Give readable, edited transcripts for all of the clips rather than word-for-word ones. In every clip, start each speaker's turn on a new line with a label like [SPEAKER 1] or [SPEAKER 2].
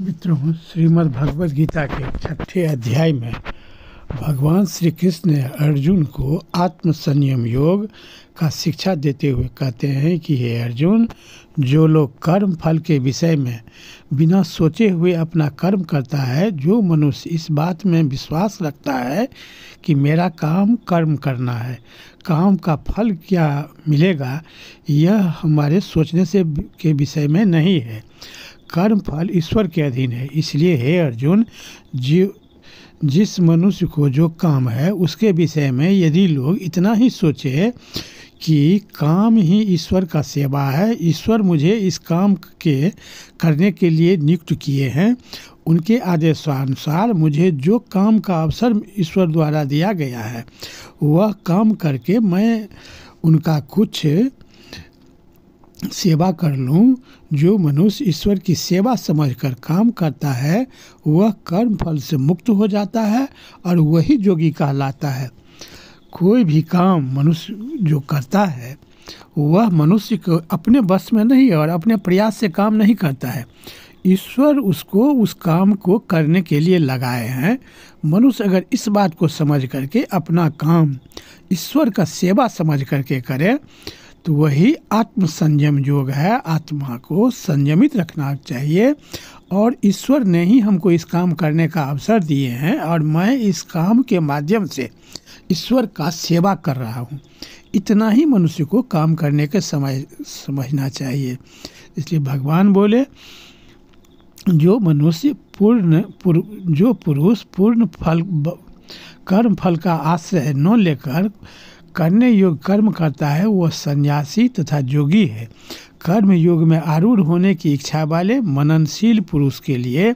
[SPEAKER 1] मित्रों, श्रीमद् भगवद गीता के छठे अध्याय में भगवान श्री कृष्ण ने अर्जुन को आत्म संयम योग का शिक्षा देते हुए कहते हैं कि हे अर्जुन, जो लोग कर्म फल के विषय में बिना सोचे हुए अपना कर्म करता है, जो मनुष्य इस बात में विश्वास रखता है कि मेरा काम कर्म करना है, काम का फल क्या मिलेगा, यह हमारे सोचने से के विषय में नहीं है। कर्म फल ईश्वर के अधीन है। इसलिए हे अर्जुन, जिस मनुष्य को जो काम है उसके विषय में यदि लोग इतना ही सोचे कि काम ही ईश्वर का सेवा है, ईश्वर मुझे इस काम के करने के लिए नियुक्त किए हैं, उनके आदेशानुसार मुझे जो काम का अवसर ईश्वर द्वारा दिया गया है वह काम करके मैं उनका कुछ सेवा कर लूं। जो मनुष्य ईश्वर की सेवा समझकर काम करता है वह कर्म फल से मुक्त हो जाता है और वही योगी कहलाता है। कोई भी काम मनुष्य जो करता है वह मनुष्य को अपने बस में नहीं और अपने प्रयास से काम नहीं करता है, ईश्वर उसको उस काम को करने के लिए लगाए हैं। मनुष्य अगर इस बात को समझ करके अपना काम ईश्वर का सेवा समझ करके करे तो वही आत्म संयम योग है। आत्मा को संयमित रखना चाहिए और ईश्वर ने ही हमको इस काम करने का अवसर दिए हैं और मैं इस काम के माध्यम से ईश्वर का सेवा कर रहा हूँ। इतना ही मनुष्य को काम करने के समय समझना चाहिए। इसलिए भगवान बोले, जो मनुष्य जो पुरुष पूर्ण फल कर्म फल का आश्रय न लेकर करने योग्य कर्म करता है वह सन्यासी तथा योगी है। कर्म योग में आरूढ़ होने की इच्छा वाले मननशील पुरुष के लिए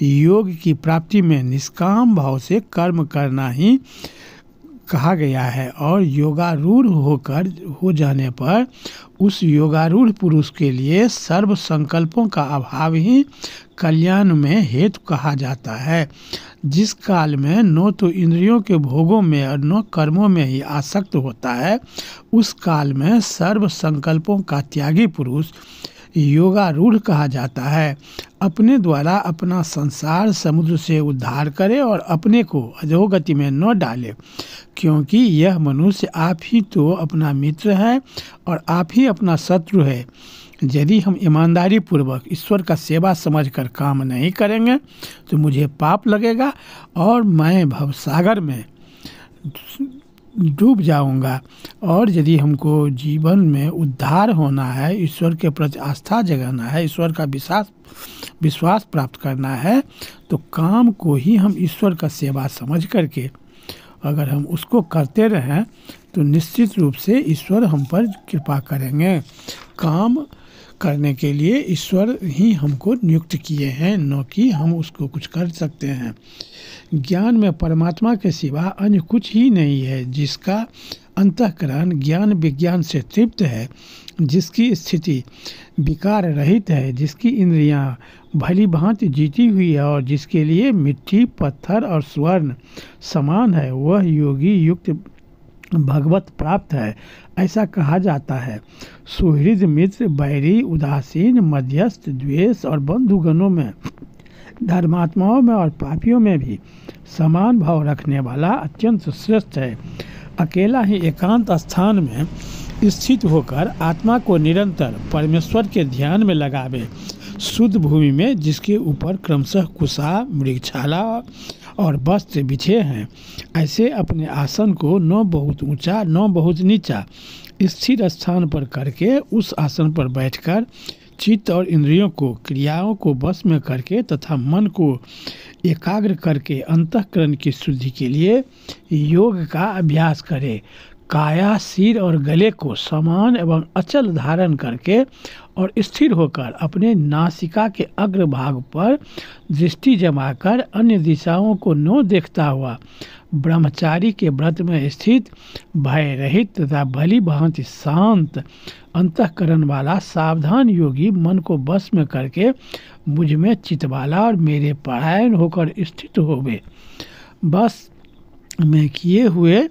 [SPEAKER 1] योग की प्राप्ति में निष्काम भाव से कर्म करना ही कहा गया है और योगारूढ़ हो जाने पर उस योगारूढ़ पुरुष के लिए सर्व संकल्पों का अभाव ही कल्याण में हेतु कहा जाता है। जिस काल में न तो इंद्रियों के भोगों में और न कर्मों में ही आसक्त होता है, उस काल में सर्व संकल्पों का त्यागी पुरुष योगारूढ़ कहा जाता है। अपने द्वारा अपना संसार समुद्र से उद्धार करे और अपने को अधोगति में न डाले, क्योंकि यह मनुष्य आप ही तो अपना मित्र है और आप ही अपना शत्रु है। यदि हम ईमानदारी पूर्वक ईश्वर का सेवा समझकर काम नहीं करेंगे तो मुझे पाप लगेगा और मैं भवसागर में डूब जाऊंगा। और यदि हमको जीवन में उद्धार होना है, ईश्वर के प्रति आस्था जगाना है, ईश्वर का विश्वास प्राप्त करना है, तो काम को ही हम ईश्वर का सेवा समझ करके अगर हम उसको करते रहें तो निश्चित रूप से ईश्वर हम पर कृपा करेंगे। काम करने के लिए ईश्वर ही हमको नियुक्त किए हैं, न कि हम उसको कुछ कर सकते हैं। ज्ञान में परमात्मा के सिवा अन्य कुछ ही नहीं है। जिसका अंतःकरण ज्ञान विज्ञान से तृप्त है, जिसकी स्थिति विकार रहित है, जिसकी इंद्रियां भली भांति जीती हुई है और जिसके लिए मिट्टी पत्थर और स्वर्ण समान है, वह योगी युक्त भगवत प्राप्त है, ऐसा कहा जाता है। सुहृद मित्र बैरी उदासीन मध्यस्थ द्वेष और बंधुगणों में, धर्मात्माओं में और पापियों में भी समान भाव रखने वाला अत्यंत श्रेष्ठ है। अकेला ही एकांत स्थान में स्थित होकर आत्मा को निरंतर परमेश्वर के ध्यान में लगावे, शुद्ध भूमि में जिसके ऊपर क्रमशः कुशा मृगछाला और वस्त्र बिछे हैं, ऐसे अपने आसन को न बहुत ऊंचा न बहुत नीचा स्थिर स्थान पर करके उस आसन पर बैठकर चित्त और इंद्रियों को क्रियाओं को वश में करके तथा मन को एकाग्र करके अंतःकरण की शुद्धि के लिए योग का अभ्यास करे। काया सिर और गले को समान एवं अचल धारण करके और स्थिर होकर अपने नासिका के अग्रभाग पर दृष्टि जमाकर अन्य दिशाओं को न देखता हुआ ब्रह्मचारी के व्रत में स्थित भय रहित तथा भली भांति शांत अंतःकरण वाला सावधान योगी मन को बस में करके मुझ में चितवाला और मेरे परायण होकर स्थित होवे। बस में किए हुए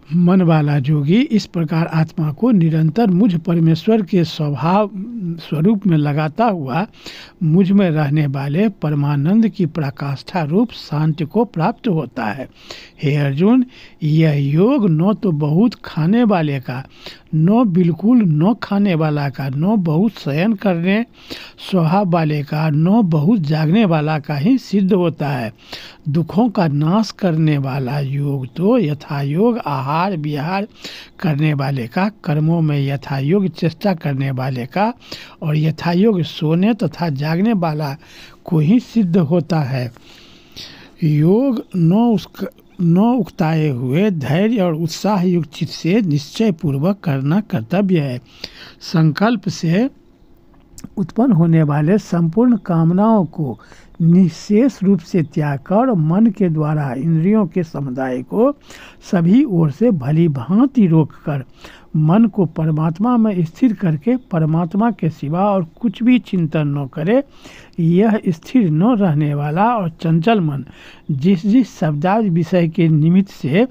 [SPEAKER 1] मन वाला जोगी इस प्रकार आत्मा को निरंतर मुझ परमेश्वर के स्वभाव स्वरूप में लगाता हुआ मुझ में रहने वाले परमानंद की प्रकाष्ठा रूप शांति को प्राप्त होता है। हे अर्जुन, यह योग न तो बहुत खाने वाले का, न बिल्कुल न खाने वाला का, न बहुत शयन करने स्वभाव वाले का, न बहुत जागने वाला का ही सिद्ध होता है। दुखों का नाश करने वाला योग तो यथायोग आहार विहार करने वाले का, कर्मों में यथायोग चेष्टा करने वाले का और यथायोग सोने तथा जागने वाला को ही सिद्ध होता है। योग न उकताए हुए धैर्य और उत्साह युक्त चित्त से निश्चय पूर्वक करना कर्तव्य है। संकल्प से उत्पन्न होने वाले संपूर्ण कामनाओं को निशेष रूप से त्याग कर मन के द्वारा इंद्रियों के समुदाय को सभी ओर से भली भांति रोक कर मन को परमात्मा में स्थिर करके परमात्मा के सिवा और कुछ भी चिंतन न करे। यह स्थिर न रहने वाला और चंचल मन जिस शब्दार्थ विषय के निमित्त से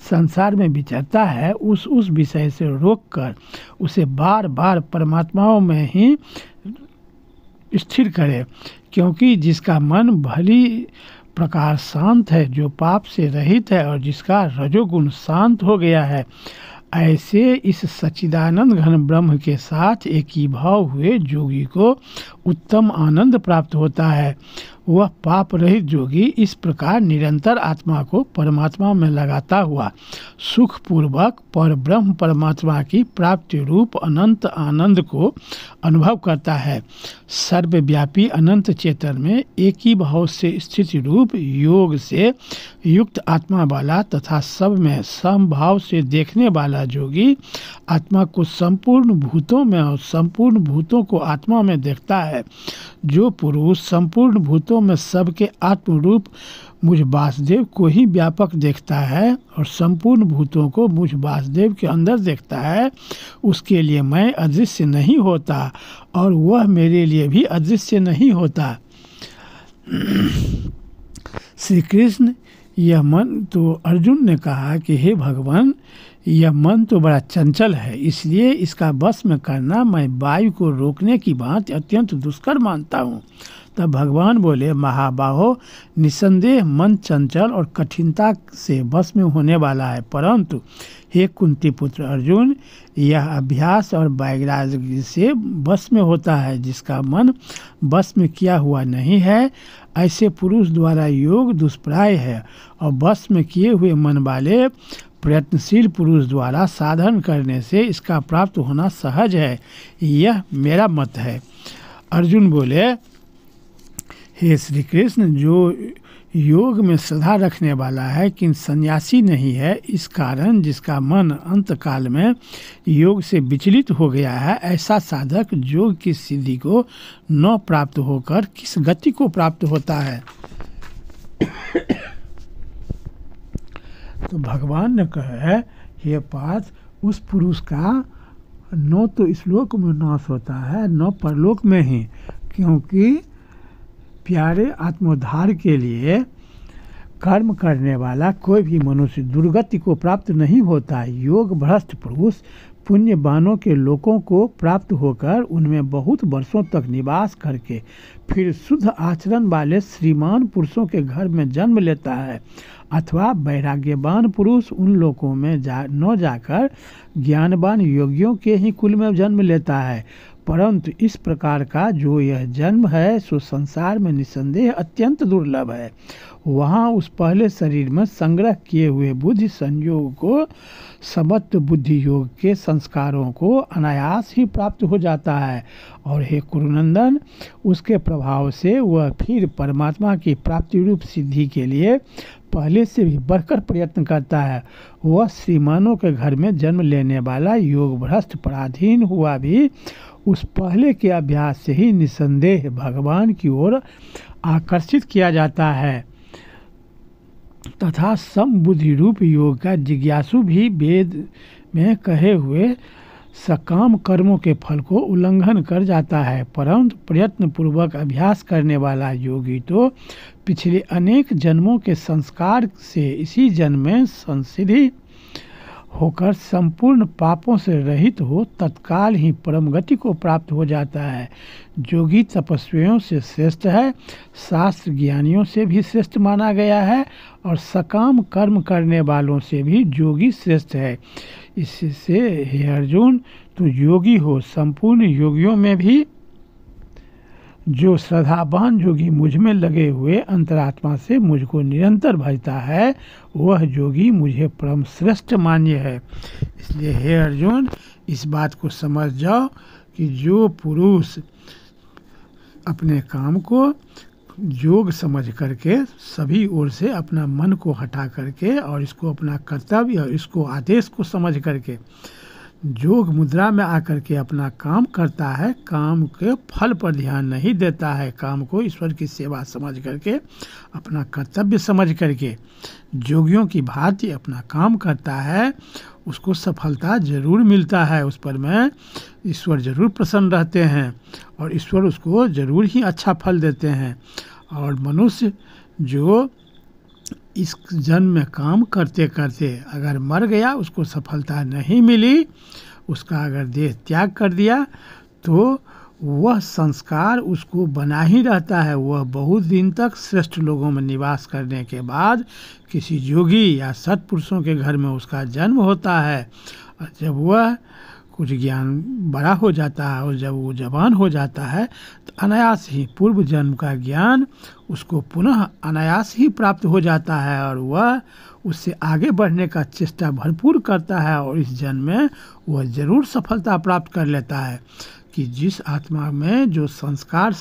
[SPEAKER 1] संसार में विचरता है उस विषय से रोक कर उसे बार बार परमात्माओं में ही स्थिर करे, क्योंकि जिसका मन भली प्रकार शांत है, जो पाप से रहित है और जिसका रजोगुण शांत हो गया है, ऐसे इस सच्चिदानंद घन ब्रह्म के साथ एकीभाव हुए जोगी को उत्तम आनंद प्राप्त होता है। वह पाप रहित जोगी इस प्रकार निरंतर आत्मा को परमात्मा में लगाता हुआ सुखपूर्वक पर ब्रह्म परमात्मा की प्राप्ति रूप अनंत आनंद को अनुभव करता है। सर्वव्यापी अनंत चेतन में एक ही भाव से स्थित रूप योग से युक्त आत्मा वाला तथा सब में समभाव से देखने वाला जोगी आत्मा को संपूर्ण भूतों में और संपूर्ण भूतों को आत्मा में देखता है। जो पुरुष संपूर्ण भूतों में सबके आत्म रूप मुझ वासुदेव को ही व्यापक देखता है और संपूर्ण भूतों को मुझ वासुदेव के अंदर देखता है, उसके लिए मैं अदृश्य नहीं होता और वह मेरे लिए भी अदृश्य नहीं होता। श्री कृष्ण, यह मन तो अर्जुन ने कहा कि हे भगवान, यह मन तो बड़ा चंचल है, इसलिए इसका वश में करना मैं वायु को रोकने की बात अत्यंत दुष्कर मानता हूँ। तब भगवान बोले, महाबाहो, निसंदेह मन चंचल और कठिनता से वश में होने वाला है, परंतु हे कुंती पुत्र अर्जुन, यह अभ्यास और वैराग्य से वश में होता है। जिसका मन वश में किया हुआ नहीं है, ऐसे पुरुष द्वारा योग दुष्प्राय है और वश में किए हुए मन वाले प्रयत्नशील पुरुष द्वारा साधन करने से इसका प्राप्त होना सहज है। यह मेरा मत है। अर्जुन बोले, हे श्री कृष्ण, जो योग में श्रद्धा रखने वाला है किंतु सन्यासी नहीं है, इस कारण जिसका मन अंत काल में योग से विचलित हो गया है, ऐसा साधक योग की सिद्धि को न प्राप्त होकर किस गति को प्राप्त होता है। तो भगवान ने कहा है, हे पार्थ, उस पुरुष का न तो इस लोक में नाश होता है न परलोक में ही, क्योंकि प्यारे आत्मोद्धार के लिए कर्म करने वाला कोई भी मनुष्य दुर्गति को प्राप्त नहीं होता। योग भ्रष्ट पुरुष पुण्यवानों के लोकों को प्राप्त होकर उनमें बहुत वर्षों तक निवास करके फिर शुद्ध आचरण वाले श्रीमान पुरुषों के घर में जन्म लेता है, अथवा वैराग्यवान पुरुष उन लोकों में न जाकर ज्ञानवान योगियों के ही कुल में जन्म लेता है। परंतु इस प्रकार का जो यह जन्म है सो संसार में निसंदेह अत्यंत दुर्लभ है। वहाँ उस पहले शरीर में संग्रह किए हुए बुद्धि संयोग को समत्व बुद्धि योग के संस्कारों को अनायास ही प्राप्त हो जाता है और हे कुरुनंदन, उसके प्रभाव से वह फिर परमात्मा की प्राप्ति रूप सिद्धि के लिए पहले से भी बढ़कर प्रयत्न करता है। वह श्रीमानों के घर में जन्म लेने वाला योग भ्रष्ट पराधीन हुआ भी उस पहले के अभ्यास से ही निसंदेह भगवान की ओर आकर्षित किया जाता है तथा समबुद्धि रूप योग का जिज्ञासु भी वेद में कहे हुए सकाम कर्मों के फल को उल्लंघन कर जाता है। परंतु प्रयत्न पूर्वक अभ्यास करने वाला योगी तो पिछले अनेक जन्मों के संस्कार से इसी जन्म में संसिद्धि होकर संपूर्ण पापों से रहित हो तत्काल ही परम गति को प्राप्त हो जाता है। योगी तपस्वियों से श्रेष्ठ है, शास्त्र ज्ञानियों से भी श्रेष्ठ माना गया है और सकाम कर्म करने वालों से भी योगी श्रेष्ठ है। इससे हे अर्जुन, तू योगी हो। संपूर्ण योगियों में भी जो श्रद्धावान योगी मुझ में लगे हुए अंतरात्मा से मुझको निरंतर भजता है, वह योगी मुझे परम श्रेष्ठ मान्य है। इसलिए हे अर्जुन, इस बात को समझ जाओ कि जो पुरुष अपने काम को योग समझ करके सभी ओर से अपना मन को हटा करके और इसको अपना कर्तव्य और इसको आदेश को समझ करके योग मुद्रा में आकर के अपना काम करता है, काम के फल पर ध्यान नहीं देता है, काम को ईश्वर की सेवा समझ करके अपना कर्तव्य समझ करके योगियों की भांति अपना काम करता है, उसको सफलता जरूर मिलता है। उस पर में ईश्वर जरूर प्रसन्न रहते हैं और ईश्वर उसको जरूर ही अच्छा फल देते हैं। और मनुष्य जो इस जन्म में काम करते करते अगर मर गया, उसको सफलता नहीं मिली, उसका अगर देह त्याग कर दिया, तो वह संस्कार उसको बना ही रहता है। वह बहुत दिन तक श्रेष्ठ लोगों में निवास करने के बाद किसी योगी या सत्पुरुषों के घर में उसका जन्म होता है। और जब वह कुछ ज्ञान बड़ा हो जाता है और जब वो जवान हो जाता है, तो अनायास ही पूर्व जन्म का ज्ञान उसको पुनः अनायास ही प्राप्त हो जाता है और वह उससे आगे बढ़ने का चेष्टा भरपूर करता है और इस जन्म में वह जरूर सफलता प्राप्त कर लेता है। कि जिस आत्मा में जो संस्कार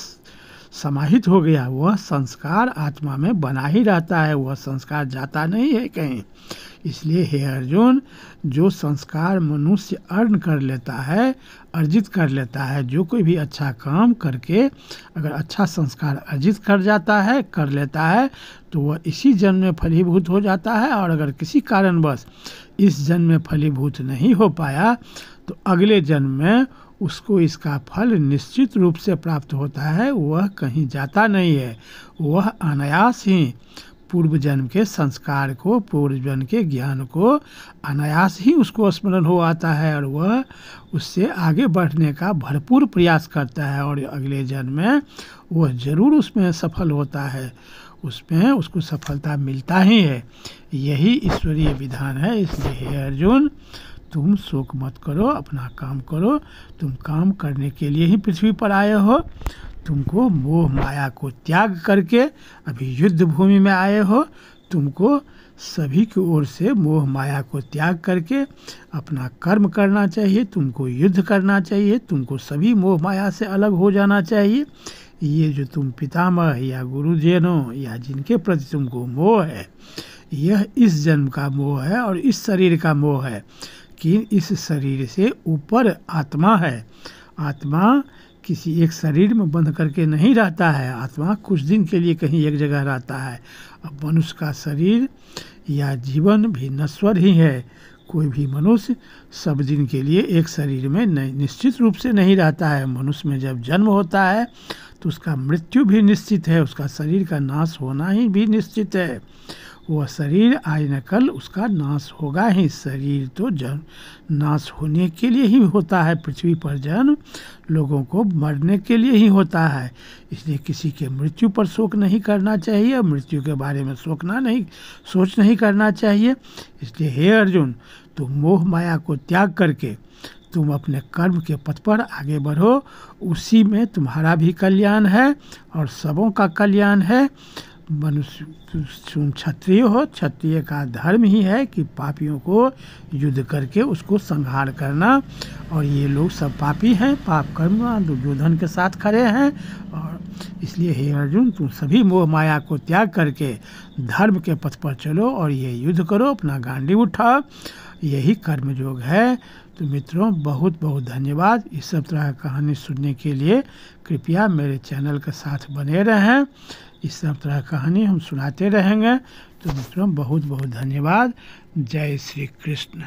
[SPEAKER 1] समाहित हो गया, वह संस्कार आत्मा में बना ही रहता है, वह संस्कार जाता नहीं है कहीं। इसलिए हे अर्जुन, जो संस्कार मनुष्य अर्न कर लेता है, अर्जित कर लेता है, जो कोई भी अच्छा काम करके अगर अच्छा संस्कार अर्जित कर लेता है तो वह इसी जन्म में फलीभूत हो जाता है। और अगर किसी कारणवश इस जन्म में फलीभूत नहीं हो पाया, तो अगले जन्म में उसको इसका फल निश्चित रूप से प्राप्त होता है। वह कहीं जाता नहीं है, वह अनायास ही पूर्व जन्म के संस्कार को, पूर्व जन्म के ज्ञान को अनायास ही उसको स्मरण हो आता है और वह उससे आगे बढ़ने का भरपूर प्रयास करता है और अगले जन्म में वह जरूर उसमें सफल होता है, उसमें उसको सफलता मिलता ही है। यही ईश्वरीय विधान है। इसलिए हे अर्जुन, तुम शोक मत करो, अपना काम करो। तुम काम करने के लिए ही पृथ्वी पर आए हो। तुमको मोह माया को त्याग करके अभी युद्ध भूमि में आए हो। तुमको सभी की ओर से मोह माया को त्याग करके अपना कर्म करना चाहिए, तुमको युद्ध करना चाहिए, तुमको सभी मोह माया से अलग हो जाना चाहिए। ये जो तुम पितामह या गुरुजनों या जिनके प्रति तुमको मोह है, यह इस जन्म का मोह है और इस शरीर का मोह है कि इस शरीर से ऊपर आत्मा है। आत्मा किसी एक शरीर में बंध करके नहीं रहता है, आत्मा कुछ दिन के लिए कहीं एक जगह रहता है। अब मनुष्य का शरीर या जीवन भी नश्वर ही है। कोई भी मनुष्य सब दिन के लिए एक शरीर में निश्चित रूप से नहीं रहता है। मनुष्य में जब जन्म होता है तो उसका मृत्यु भी निश्चित है, उसका शरीर का नाश होना ही भी निश्चित है। वह शरीर आज न कल उसका नाश होगा ही। शरीर तो जन्म नाश होने के लिए ही होता है, पृथ्वी पर जन्म लोगों को मरने के लिए ही होता है। इसलिए किसी के मृत्यु पर शोक नहीं करना चाहिए, मृत्यु के बारे में सोच नहीं करना चाहिए। इसलिए हे अर्जुन, तुम मोह माया को त्याग करके तुम अपने कर्म के पथ पर आगे बढ़ो, उसी में तुम्हारा भी कल्याण है और सबों का कल्याण है। मनुष्य तुम क्षत्रिय हो, क्षत्रिय का धर्म ही है कि पापियों को युद्ध करके उसको संहार करना। और ये लोग सब पापी हैं, पाप कर्म दुर्योधन के साथ खड़े हैं। और इसलिए हे अर्जुन, तुम सभी मोह माया को त्याग करके धर्म के पथ पर चलो और ये युद्ध करो, अपना गांडी उठाओ। यही कर्म योग है। तो मित्रों, बहुत बहुत धन्यवाद। इस सब तरह की कहानी सुनने के लिए कृपया मेरे चैनल के साथ बने रहें। इस सब तरह कहानी हम सुनाते रहेंगे। तो मित्रों, बहुत बहुत धन्यवाद। जय श्री कृष्ण।